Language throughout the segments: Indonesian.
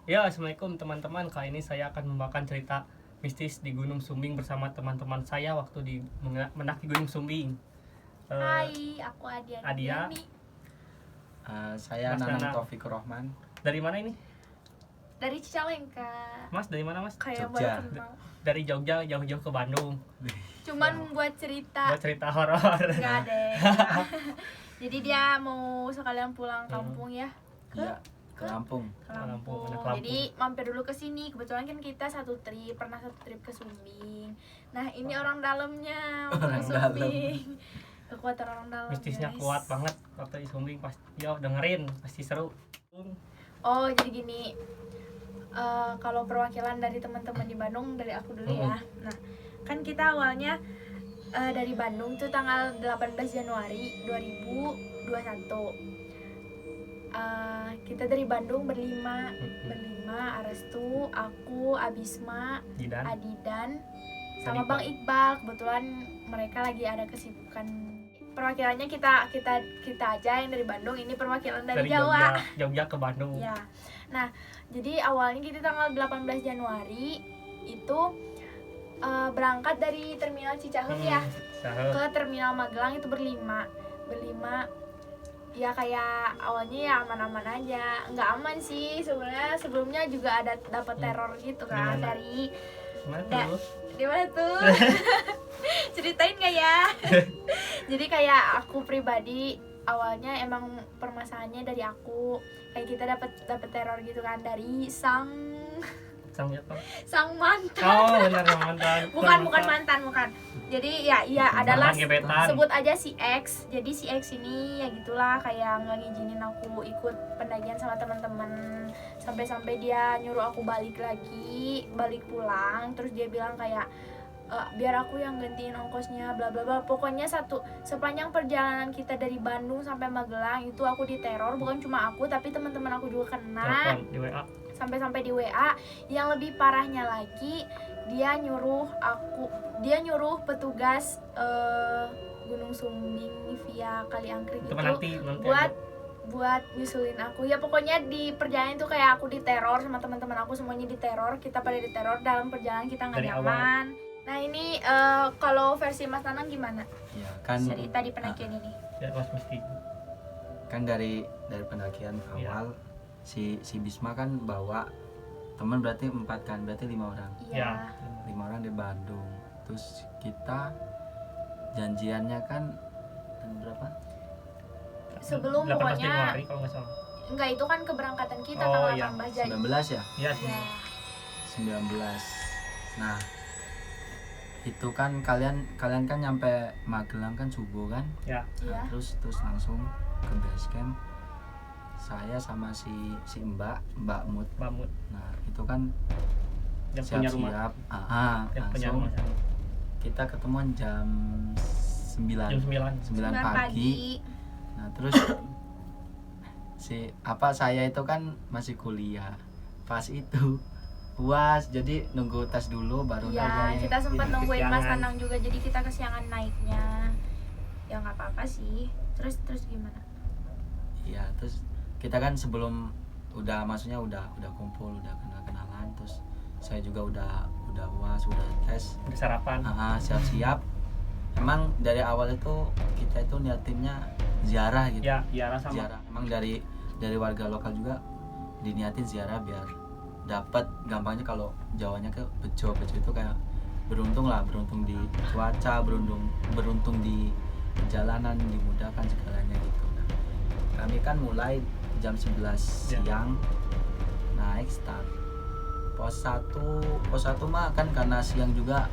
Ya, assalamualaikum teman-teman. Kali ini saya akan membawakan cerita mistis di Gunung Sumbing bersama teman-teman saya waktu mendaki Gunung Sumbing. Hai, aku Adia. Adia. Saya Mas Nanang Nanang. Taufikur Rahman. Dari mana ini? Dari Cicalengka. Mas, dari mana Mas? Kayak Jogja. baru kenal. Dari Jogja, jauh-jauh ke Bandung. Cuman buat cerita. Buat cerita horor. Enggak deh. Jadi dia mau sekalian pulang kampung ya. Iya, ke Lampung. Ke Lampung, Lampung. anak Lampung. Jadi mampir dulu ke sini. Kebetulan kan kita pernah satu trip ke Sumbing. Nah, ini orang dalamnya mau ke Orang Sumbing. Kekuatan orang dalam. Mistisnya guys. kuat banget waktu di Sumbing. Dengerin, pasti seru. Oh, jadi gini. Kalau perwakilan dari teman-teman di Bandung dari aku dulu ya. Nah, kan kita awalnya dari Bandung tuh tanggal 18 Januari 2021. Kita dari Bandung berlima, Arestu, aku, Abisma, Jidan. Adidan, sama Iqbal. Bang Iqbal. Kebetulan mereka lagi ada kesibukan. Perwakilannya kita aja yang dari Bandung. Ini perwakilan dari Jawa. Jogja ke Bandung. Ya. Nah, jadi awalnya kita tanggal 18 Januari itu berangkat dari terminal Cicahem ya ke terminal Magelang itu berlima ya, kayak awalnya ya aman-aman aja. Nggak aman sih sebenarnya, sebelumnya juga ada dapat teror gitu kan. Dimana? Dari Mana tuh? di mana tuh? Ceritain nggak ya? Jadi kayak aku pribadi awalnya emang permasalahannya dari aku, kayak kita dapat teror gitu kan dari sang mantan. Oh, benar mantan. bukan mantan. Jadi ya adalah Gebetan. sebut aja si X. Jadi si X ini ya gitulah, kayak nggak ngizinin aku ikut pendakian sama teman-teman, sampai dia nyuruh aku balik pulang. Terus dia bilang kayak biar aku yang gantiin ongkosnya, bla bla bla. Pokoknya sepanjang perjalanan kita dari Bandung sampai Magelang itu aku diteror. Bukan cuma aku, tapi teman-teman aku juga kena. Telepon di WA. Sampai di WA. Yang lebih parahnya lagi, dia nyuruh petugas Gunung Sumbing via Kaliangkring itu buat nyusulin aku. Ya pokoknya di perjalanan itu kayak aku diteror sama teman-teman aku, semuanya diteror. Kita pada diteror dalam perjalanan, kita nggak nyaman. Nah ini kalau versi Mas Nanang gimana? Ya, kan Cerita di pendakian ini. Ya, Mas Musti. kan dari pendakian awal si Bisma kan bawa teman, berarti 4 kan, berarti 5 orang. Iya. 5 orang di Bandung. Terus kita janjiannya kan tanggal berapa? Sebelum 18 pokoknya Januari kalau nggak salah. enggak, itu kan keberangkatan kita Oh, tanggal iya. 18 Januari. 19 ya? Iya, Ya. 19. Nah, itu kan kalian kan nyampe Magelang kan subuh kan? Ya. Iya. Terus langsung ke base camp. Saya sama si Mbak Mut. Bamut. Nah, itu kan Yang punya rumah. siap-siap. Yang punya Langsung rumah sana. kita ketemuan jam 9 Jam 9. pagi. Nah, terus saya itu kan masih kuliah. Pas itu UAS, jadi nunggu tes dulu baru Iya, naik. kita sempat nungguin Mas kesiangan. Nanang juga, jadi kita kesiangan naiknya. Ya nggak apa-apa sih. Terus gimana? Iya, terus kita kan sebelum maksudnya udah kumpul, udah kenalan, terus saya juga udah UAS, udah tes. Udah sarapan. Siap-siap. Emang dari awal itu kita itu niatinnya ziarah gitu. Ya, ziarah sama. Ziarah. Emang dari warga lokal juga diniatin ziarah biar dapat, gampangnya kalau Jawanya ke bejo itu kayak beruntung di cuaca, beruntung di perjalanan, dimudahkan segalanya gitu. Nah, kami kan mulai jam 11 siang naik start pos 1 mah kan, karena siang juga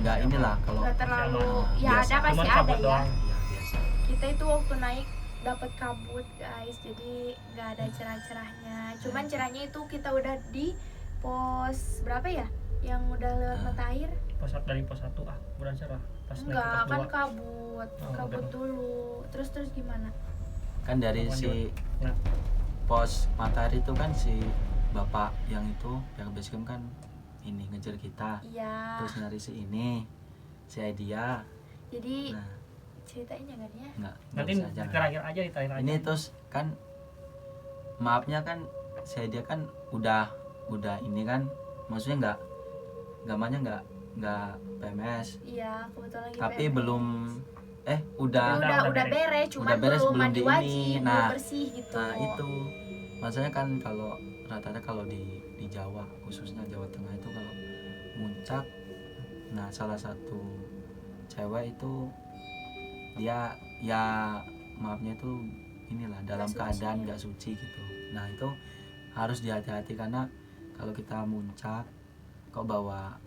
nggak inilah kalau Nggak terlalu, ya biasa. ada pasti Cuman ada kabut ya. doang. ya biasa. Kita itu waktu naik dapat kabut guys, jadi nggak ada cerah-cerahnya. Cuman cerahnya itu kita udah di pos berapa ya? Yang udah lewat mata air? Dari pos 1 kurang cerah. Pas naik ke Enggak, pos kan 2. kabut udah. dulu. Terus gimana? Kan dari si Nah. pos matahari itu kan si bapak yang basecamp kan ini ngejar kita, Iya. terus nyari si Aidia. Jadi Nah, ceritain jangan ya. nggak Nanti usah, di jangan. terakhir aja. Ini terus kan maafnya kan dia kan udah ini kan, maksudnya gambarnya nggak PMS, Iya, kebetulan lagi tapi PMS. belum Tapi udah udah beres, cuman Udah beres, belum belum mandi di wajib, ini. belum Nah, bersih gitu. nah itu maksudnya kan kalau rata-rata kalau di Jawa, khususnya Jawa Tengah itu kalau muncak, nah salah satu cewek itu dia ya maafnya itu inilah dalam Nggak suci. keadaan nggak suci gitu. Nah itu harus dihati-hati karena kalau kita muncak kok bawa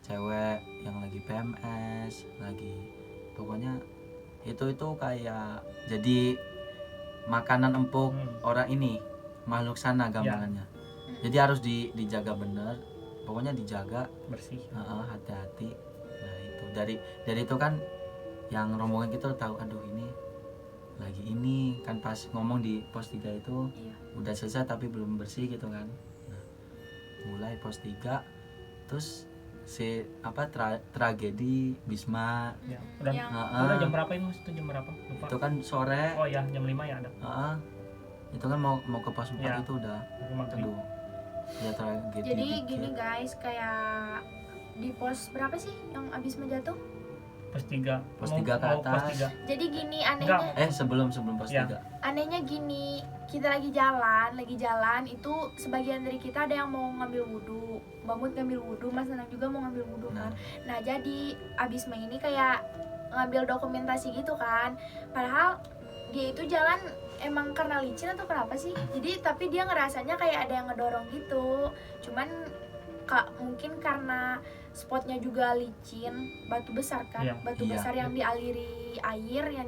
cewek yang lagi PMS, lagi pokoknya itu kayak jadi makanan empuk orang ini, makhluk sana gambarannya. Jadi harus dijaga bener, pokoknya dijaga, bersih. hati-hati. Nah itu dari itu kan yang rombongan kita tahu, aduh ini lagi ini kan pas ngomong di pos 3 itu Iya. udah selesai tapi belum bersih gitu kan. Nah, mulai pos 3 terus si tragedi Bisma Ya, udah Yang udah jam berapa ini Mas? Itu jam berapa? Lupa. itu kan sore. Oh ya, jam 5 ya ada. Itu kan mau ke pos 4 Ya. itu udah Maghrib. aduh ya tragedi Jadi dikit. gini guys, kayak di pos berapa sih yang abis menjatuh? Pos 3. Pos 3 ke atas. Pos 3. Jadi gini anehnya, Sebelum pos Ya. 3. anehnya gini, kita lagi jalan itu sebagian dari kita ada yang mau ngambil wudhu, Mbak Mut ngambil wudhu, Mas Nanang juga mau ngambil wudhu kan. Nah jadi abis main ini kayak ngambil dokumentasi gitu kan, padahal dia itu jalan emang karena licin atau kenapa sih, jadi tapi dia ngerasanya kayak ada yang ngedorong gitu, cuman mungkin karena spotnya juga licin, batu besar kan, Iya. batu Iya. besar yang dialiri air, yang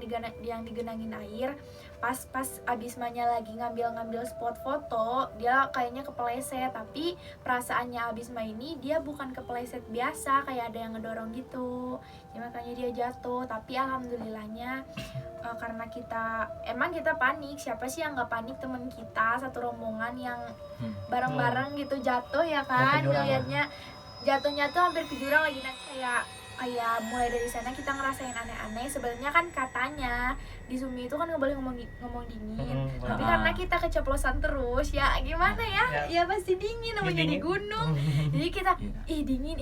digenangin air. Pas Abismanya lagi ngambil spot foto, dia kayaknya kepeleset, tapi perasaannya Abisma ini dia bukan kepeleset biasa, kayak ada yang ngedorong gitu, ya, makanya dia jatuh. Tapi alhamdulillahnya karena kita panik, siapa sih yang nggak panik, temen kita satu rombongan yang bareng-bareng gitu jatuh ya kan, Ke jurang. ngeliatnya jatuhnya tuh hampir ke jurang lagi. Nah kayak mulai dari sana kita ngerasain aneh-aneh. Sebenarnya kan katanya di Sumi itu kan nggak boleh ngomong dingin, tapi karena kita keceplosan terus ya gimana ya, ya pasti dingin namanya di gunung. Jadi kita ih dingin,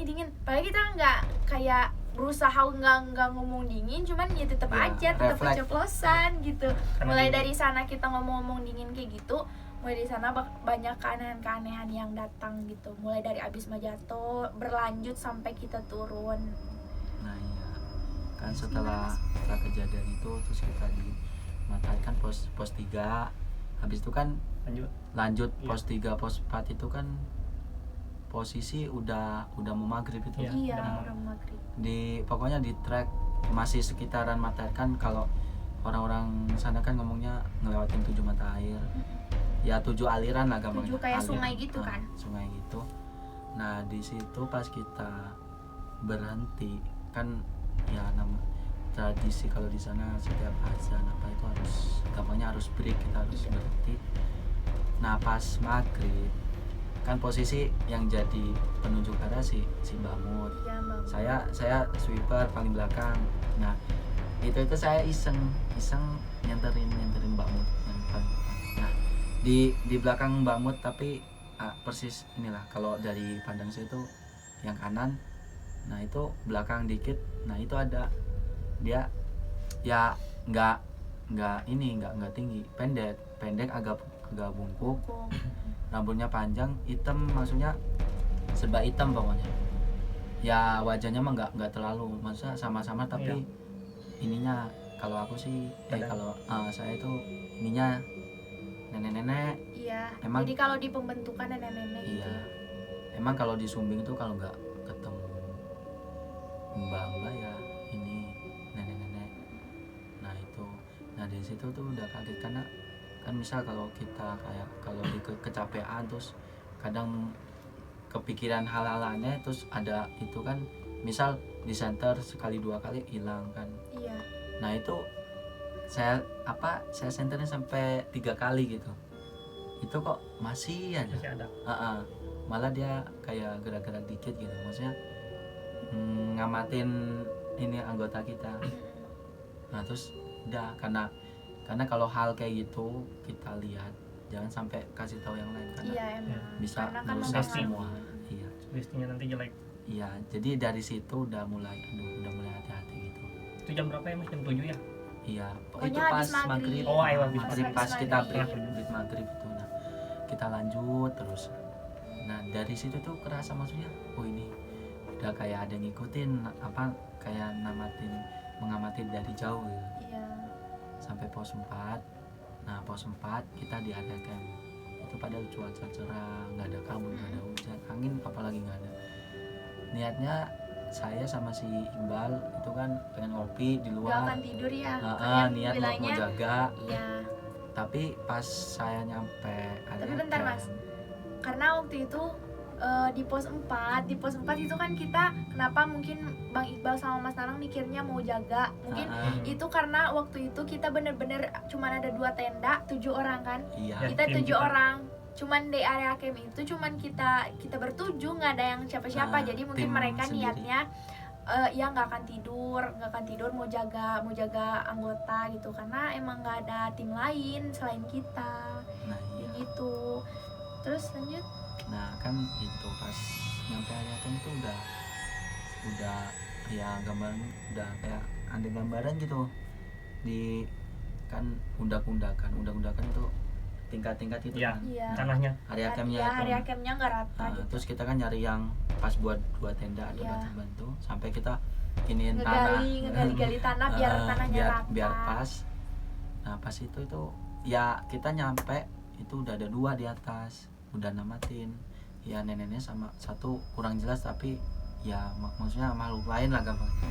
padahal kita nggak kayak berusaha nggak ngomong dingin, cuman ya tetap Ya, aja tetap refleks. keceplosan gitu. Karena Mulai dingin. dari sana kita ngomong dingin kayak gitu, mulai dari sana banyak keanehan-keanehan yang datang gitu. Mulai dari Abisma jatuh, berlanjut sampai kita turun. Nah iya kan setelah kejadian itu terus kita dimatahkan pos 3, habis itu kan lanjut Iya. pos 3 pos 4 itu kan posisi udah mau maghrib itu. Iya. Iya, udah orang maghrib. Pokoknya di track masih sekitaran mata air kan, kalau orang-orang sana kan ngomongnya ngelewatin 7 mata air, ya 7 aliran lah gampangnya. 7 kayak Aliran. sungai gitu kan. Sungai gitu. Nah di situ pas kita berhenti kan, ya tradisi kalau di sana setiap azan apa itu harus gampangnya harus break, kita harus berhenti. Nah pas maghrib kan posisi yang jadi penunjuk arah si Mbak Mut, Iya, Bang. saya sweeper paling belakang. Nah itu saya iseng nyenterin Mbak Mut yang paling depan. Nah di belakang Mbak Mut, tapi persis inilah kalau dari pandang saya itu yang kanan, nah itu belakang dikit, nah itu ada dia ya nggak tinggi, pendek agak bungkuk, rambutnya panjang hitam, maksudnya serba hitam pokoknya. Ya wajahnya mah nggak terlalu, masa sama-sama tapi Iya. ininya kalau aku sih Badan. kalau saya itu ininya nenek-nenek. Iya. Emang- Jadi kalau di pembentukan nenek-nenek gitu. Iya. Emang kalau di Sumbing itu kalau nggak ketemu mbak-mbak ya ini nenek-nenek. Nah itu, nah dari situ tuh udah kaget karena kan misal kalau kita kayak kalau di kecapean terus kadang kepikiran hal-hal aneh, terus ada itu kan misal di center sekali 2 kali hilang kan. Iya. Nah itu saya senternya sampai 3 kali gitu, itu kok masih aja. Masih ada. Malah dia kayak gerak-gerak dikit gitu, maksudnya ngamatin ini anggota kita. Nah terus udah karena kalau hal kayak gitu kita lihat jangan sampai kasih tahu yang lain karena Iya emang. bisa Karena kan merusak mempengaruhi. semua. Iya. Listinya nanti jelek. Iya, jadi dari situ udah mulai hati-hati gitu. Itu jam berapa ya mas? Jam 7 ya? Iya, Pokoknya itu habis pas maghrib. maghrib. Oh, ayo habis maghrib maghrib. pas kita Maghrib. break maghrib itu. Nah, kita lanjut terus. Nah, dari situ tuh kerasa maksudnya, oh ini udah kayak ada ngikutin apa kayak mengamati dari jauh gitu. Iya. Sampai pos 4. Nah, pos 4 kita di area camp. Itu padahal cuaca cerah, nggak ada kabut, nggak ada hujan, angin apalagi nggak ada. Niatnya saya sama si Iqbal itu kan pengen ngopi di Gak luar. akan tidur ya. Niat mau bilangnya. jaga. Iya. Tapi pas saya nyampe area Tapi bentar, camp, Mas. Karena waktu itu di pos 4 itu kan kita kenapa mungkin Bang Iqbal sama Mas Nanang mikirnya mau jaga mungkin itu karena waktu itu kita bener-bener cuman ada 2 tenda 7 orang kan iya, Ya, kita tim 7 kita. orang cuman di area camp itu cuman kita bertujuh nggak ada yang siapa-siapa Nah, jadi mungkin tim mereka sendiri. niatnya ya nggak akan tidur mau jaga anggota gitu karena emang nggak ada tim lain selain kita nah iya. gitu terus lanjut. Nah kan itu pas nyampe area camp itu udah ya gambaran udah kayak ada gambaran gitu di kan undak-undakan itu tingkat-tingkat itu Iya. kan. Iya. Tanahnya. Area campnya ya, itu. area campnya nggak rata Nah, gitu. terus kita kan nyari yang pas buat 2 tenda ada Iya. bantu sampai kita iniin tanah ngegali tanah biar tanahnya rata. biar pas. Nah pas itu ya kita nyampe itu udah ada 2 di atas udah namatin ya neneknya sama 1 kurang jelas tapi ya maksudnya makhluk lain lah gampangnya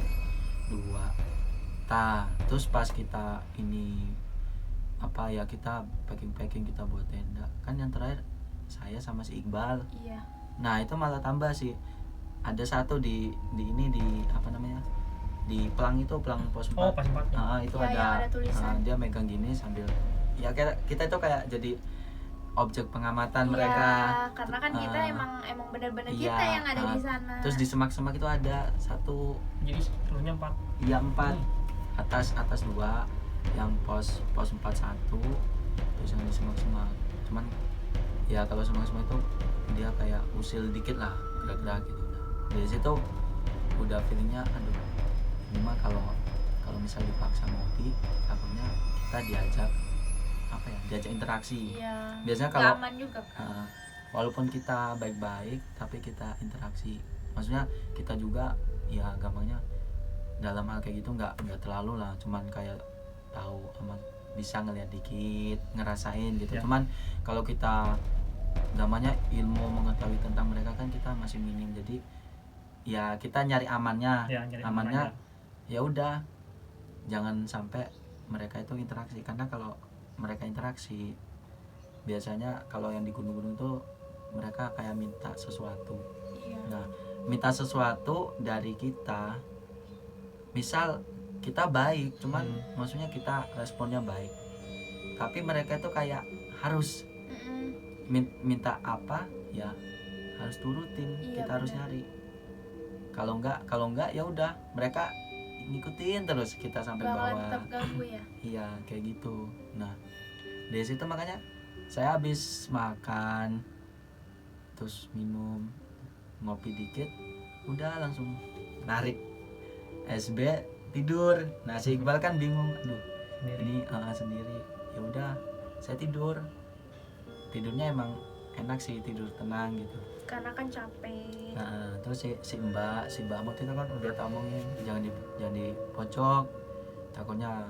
2. Terus pas kita ini apa ya kita packing kita buat tenda kan yang terakhir saya sama si Iqbal. Iya. Nah itu malah tambah sih ada 1 di ini di apa namanya di pelang pos 4. Oh pas 4 ya. Itu Iya, yang ada tulisan. dia megang gini sambil ya kita itu kayak jadi objek pengamatan mereka. Iya, karena kan kita emang benar-benar Iya, kita yang ada di sana. Terus di semak-semak itu ada 1 Jadi seluruhnya 4. iya 4 atas 2 yang pos 4 1 terus yang di semak-semak cuman ya kalau semak-semak itu dia kayak usil dikit lah gerak-gerak gitu. Nah, dari situ udah feelingnya aduh ini mah kalau misal dipaksa ngopi takutnya kita diajak interaksi. Iya. Biasanya Nggak kalau aman juga kan. walaupun kita baik-baik tapi kita interaksi maksudnya kita juga ya gampangnya dalam hal kayak gitu nggak terlalu lah cuman kayak tahu aman bisa ngeliat dikit ngerasain gitu Ya. Cuman kalau kita gampangnya ilmu mengetahui tentang mereka kan kita masih minim jadi ya kita nyari amannya Ya, jadi amannya ya udah jangan sampai mereka itu interaksi karena kalau mereka interaksi biasanya kalau yang di gunung-gunung tuh mereka kayak minta sesuatu. Iya. Nah, minta sesuatu dari kita, misal kita baik, cuman maksudnya kita responnya baik, tapi mereka itu kayak harus Mm-mm. minta apa ya harus turutin, Iya, kita harus benar. nyari. Kalau enggak ya udah mereka ngikutin terus kita sampai Bakal bawah. tetap ganggu ya. Iya kayak gitu. Nah dari situ makanya saya habis makan terus minum ngopi dikit udah langsung narik SB tidur. Nah si Iqbal kan bingung aduh Sendiri. ini sendiri ya udah saya tidurnya emang enak sih tidur tenang gitu. Karena kan capek. Nah, terus si Mbak Mut itu kan udah omongin jangan di pojok takutnya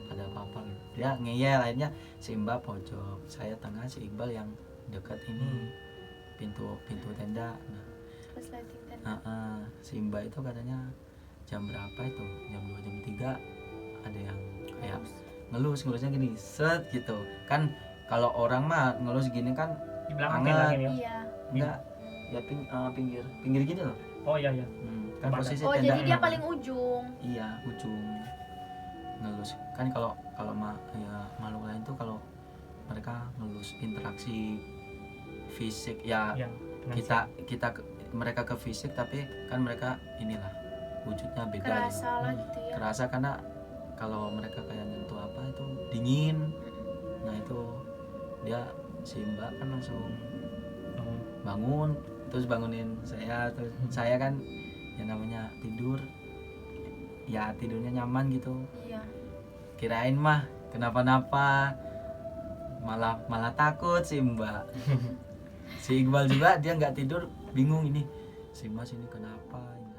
ada apa-apa gitu. Dia ngeyel akhirnya si Mbak pojok, saya tengah, si Iqbal yang dekat ini pintu tenda. Nah, Pas lighting tenda. Si Mbak itu katanya jam berapa itu? Jam 2 jam 3 ada yang kayak ngelusnya gini, set gitu. Kan kalau orang mah ngelus gini kan Di belakang Hangat. tenda gini ya. Iya. enggak ya pinggir gini loh. Oh iya iya. Kan Tempat- posisi Oh, tenda jadi dia paling ujung. iya ujung ngelus kan kalau ya makhluk lain tuh kalau mereka ngelus interaksi fisik ya Yang mereka ke fisik tapi kan mereka inilah wujudnya beda gitu. Kerasa lah gitu ya. Kerasa karena kalau mereka kayak nyentuh apa itu dingin. Nah itu dia si Mbak kan langsung Oh, bangun, terus bangunin saya, terus saya kan yang namanya tidur ya tidurnya nyaman gitu, Iya. kirain mah kenapa-napa, malah takut si Mbak. Si Iqbal juga dia nggak tidur, bingung ini si Mas ini kenapa ini.